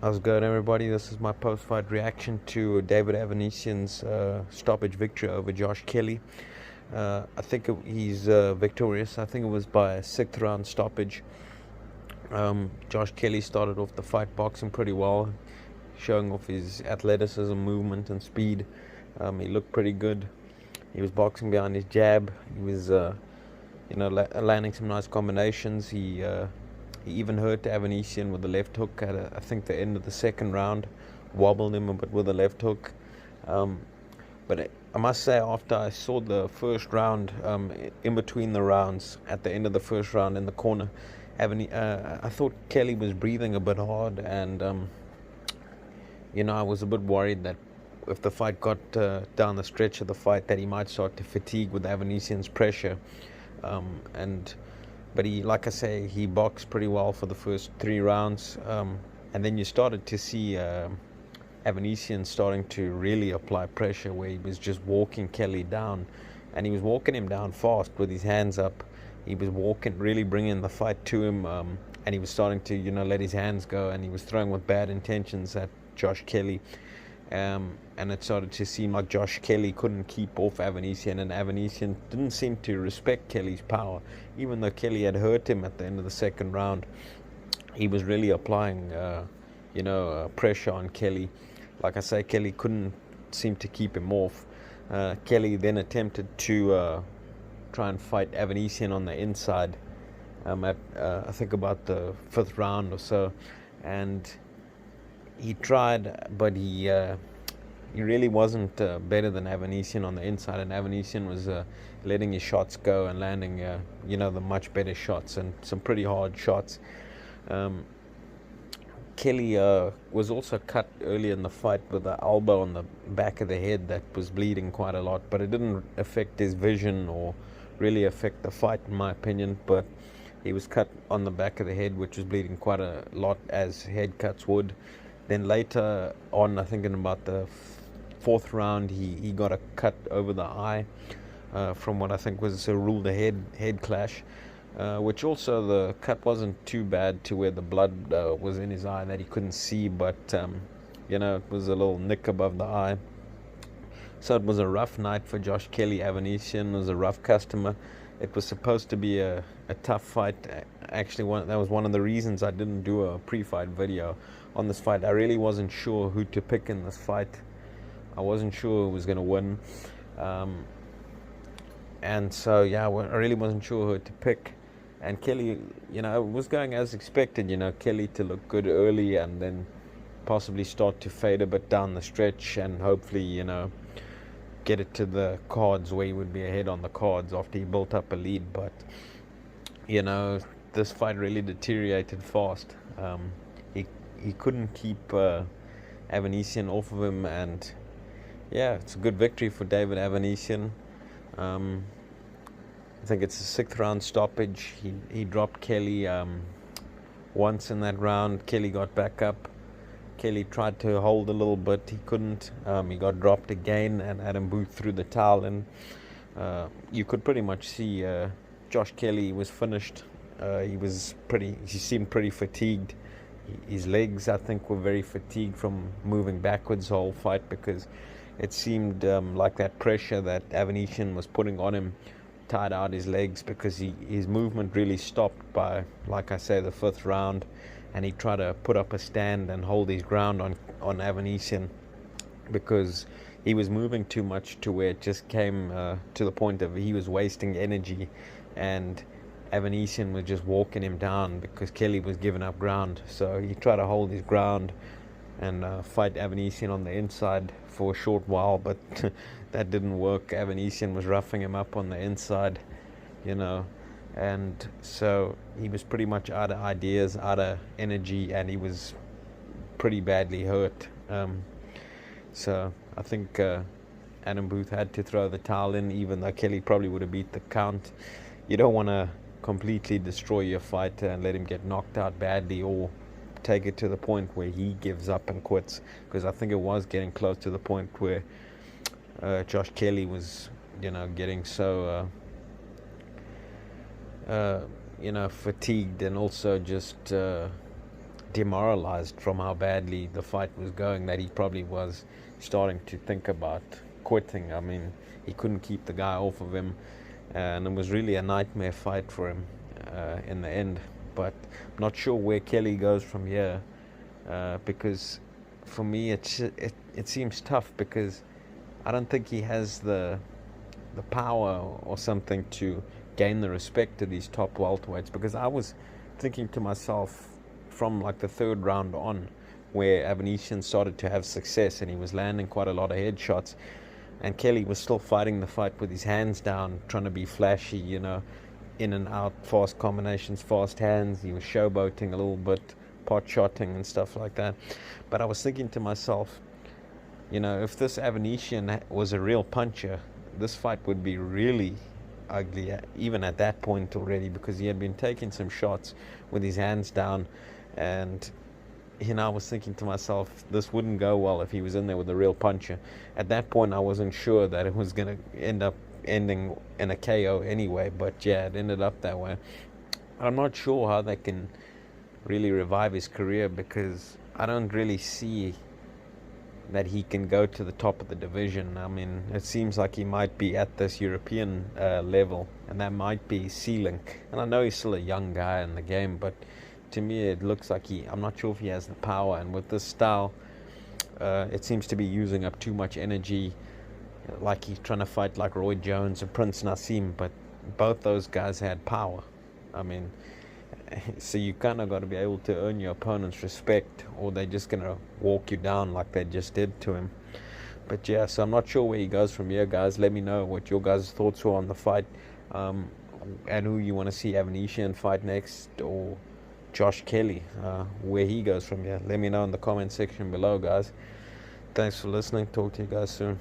How's it going, everybody? This is my post-fight reaction to David Avanesyan's stoppage victory over Josh Kelly. I think he's victorious. I think it was by a sixth round stoppage. Josh Kelly started off the fight boxing pretty well, showing off his athleticism, movement, and speed. He looked pretty good. He was boxing behind his jab. He was, landing some nice combinations. He even hurt Avanesyan with the left hook at, I think, the end of the second round. Wobbled him a bit with the left hook. But I must say, after I saw the first round, in between the rounds, at the end of the first round in the corner, I thought Kelly was breathing a bit hard, and I was a bit worried that if the fight got down the stretch of the fight, that he might start to fatigue with Avanesyan's pressure. But like I say, he boxed pretty well for the first three rounds, and then you started to see Avanesyan starting to really apply pressure, where he was just walking Kelly down, and he was walking him down fast with his hands up. He was walking, really bringing the fight to him, and he was starting to, let his hands go, and he was throwing with bad intentions at Josh Kelly. And it started to seem like Josh Kelly couldn't keep off Avanesyan, and Avanesyan didn't seem to respect Kelly's power. Even though Kelly had hurt him at the end of the second round, he was really applying, pressure on Kelly. Like I say, Kelly couldn't seem to keep him off. Kelly then attempted to try and fight Avanesyan on the inside at, I think, about the fifth round or so. And he tried, but he really wasn't better than Avanesyan on the inside, and Avanesyan was letting his shots go and landing, the much better shots and some pretty hard shots. Kelly was also cut early in the fight with an elbow on the back of the head that was bleeding quite a lot, but it didn't affect his vision or really affect the fight, in my opinion. But he was cut on the back of the head, which was bleeding quite a lot, as head cuts would. Then later on, I think in about the fourth round, he got a cut over the eye from what I think was ruled a head clash, which also the cut wasn't too bad to where the blood was in his eye that he couldn't see, but it was a little nick above the eye. So it was a rough night for Josh Kelly. Avanesyan was a rough customer. It was supposed to be a tough fight. Actually, that was one of the reasons I didn't do a pre-fight video on this fight. I really wasn't sure who to pick in this fight. I wasn't sure who was going to win. And so, I really wasn't sure who to pick. And Kelly, was going as expected, Kelly to look good early and then possibly start to fade a bit down the stretch and hopefully, get it to the cards where he would be ahead on the cards after he built up a lead. But this fight really deteriorated fast. He couldn't keep Avanesyan off of him, and it's a good victory for David Avanesyan. I think it's a sixth round stoppage. He dropped Kelly once in that round. Kelly got back up. Kelly tried to hold a little bit. He couldn't. He got dropped again, and Adam Booth threw the towel in. You could pretty much see Josh Kelly was finished. He seemed pretty fatigued. His legs, I think, were very fatigued from moving backwards the whole fight, because it seemed like that pressure that Avanesyan was putting on him tired out his legs, because his movement really stopped by, like I say, the fifth round. And he tried to put up a stand and hold his ground on Avanesyan, because he was moving too much to where it just came to the point of he was wasting energy, and Avanesyan was just walking him down because Kelly was giving up ground. So he tried to hold his ground and fight Avanesyan on the inside for a short while, but that didn't work. Avanesyan was roughing him up on the inside, and so he was pretty much out of ideas, out of energy, and he was pretty badly hurt. So I think Adam Booth had to throw the towel in, even though Kelly probably would have beat the count. You don't want to completely destroy your fighter and let him get knocked out badly, or take it to the point where he gives up and quits, because I think it was getting close to the point where Josh Kelly was, getting so fatigued, and also just demoralized from how badly the fight was going that he probably was starting to think about quitting. I mean, he couldn't keep the guy off of him, and it was really a nightmare fight for him in the end. But I'm not sure where Kelly goes from here, because for me it seems tough, because I don't think he has the power or something to gain the respect of these top welterweights. Because I was thinking to myself from like the third round on, where Avanesyan started to have success and he was landing quite a lot of headshots, and Kelly was still fighting the fight with his hands down, trying to be flashy, in and out, fast combinations, fast hands. He was showboating a little bit, pot shotting and stuff like that. But I was thinking to myself, if this Avanesyan was a real puncher, this fight would be really ugly, even at that point already, because he had been taking some shots with his hands down. And I was thinking to myself, this wouldn't go well if he was in there with a real puncher. At that point, I wasn't sure that it was going to end up ending in a KO anyway, but yeah, it ended up that way. I'm not sure how they can really revive his career, because I don't really see that he can go to the top of the division. I mean, it seems like he might be at this European level, and that might be ceiling. And I know he's still a young guy in the game, but to me it looks like I'm not sure if he has the power. And with this style, it seems to be using up too much energy, like he's trying to fight like Roy Jones and Prince Nassim, but both those guys had power. I mean, so you kind of got to be able to earn your opponent's respect, or they're just going to walk you down like they just did to him. But yeah, so I'm not sure where he goes from here, guys. Let me know what your guys' thoughts were on the fight, and who you want to see Avanesyan fight next, or Josh Kelly, where he goes from here. Let me know in the comment section below, guys. Thanks for listening. Talk to you guys soon.